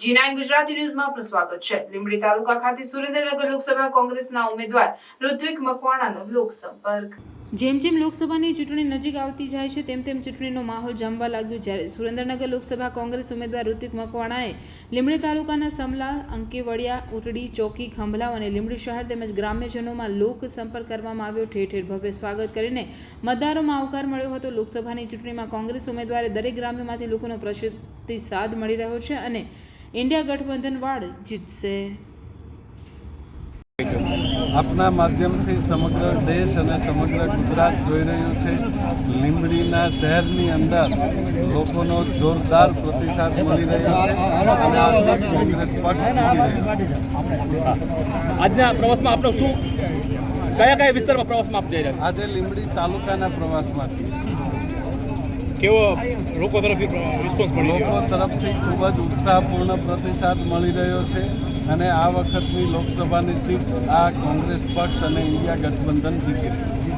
G9 Gujarati ન્યૂઝમાં આપનું સ્વાગત છે। લીંબડી તાલુકા ખાતે સુરેન્દ્રનગર લોકસભા કોંગ્રેસના ઉમેદવાર ઋત્વિક મકવાણાનો લોકસંપર્ક। જેમ જેમ લોકસભાની ચૂંટણી નજીક આવતી જાય છે તેમ તેમ ચૂંટણીનો માહોલ જમવા લાગ્યો। જ્યારે સુરેન્દ્રનગર લોકસભા કોંગ્રેસ ઉમેદવાર ઋત્વિક મકવાણાએ લીંબડી તાલુકાના સમલા, અંકેવડિયા, ઉટડી, ચોકી, ખંભલાવ અને લીંબડી શહેર તેમજ ગ્રામ્યજનોમાં લોકસંપર્ક કરવામાં આવ્યો। ઠેર ઠેર ભવ્ય સ્વાગત કરીને મતદારોમાં આવકાર મળ્યો હતો। લોકસભાની ચૂંટણીમાં કોંગ્રેસ ઉમેદવારે દરેક ગ્રામ્યમાંથી લોકોનો પ્રતિસાદ મળી રહ્યો છે અને इंडिया गठबंधन वार्ड जीतશે। આપના માધ્યમથી સમગ્ર દેશ અને સમગ્ર ગુજરાત જોઈ રહ્યું છે। લીંબડીના શહેરની અંદર લોકોનો જોરદાર પ્રતિસાદ મળી રહ્યો છે અને કોંગ્રેસ પક્ષ જીતી રહ્યો છે। આજના પ્રવાસમાં આપણો શું કયા વિસ્તારમાં પ્રવાસમાં આપ જઈ રહ્યા છો? આજે લીંબડી તાલુકાના પ્રવાસમાં છીએ। કેવો લોકો તરફથી રિસ્પોન્સ મળી રહ્યો? લોકો તરફથી ખૂબ જ ઉત્સાહપૂર્ણ પ્રતિસાદ મળી રહ્યો છે અને આ વખતની લોકસભાની સીટ આ કોંગ્રેસ પક્ષ અને ઇન્ડિયા ગઠબંધન જીતી રહ્યું છે।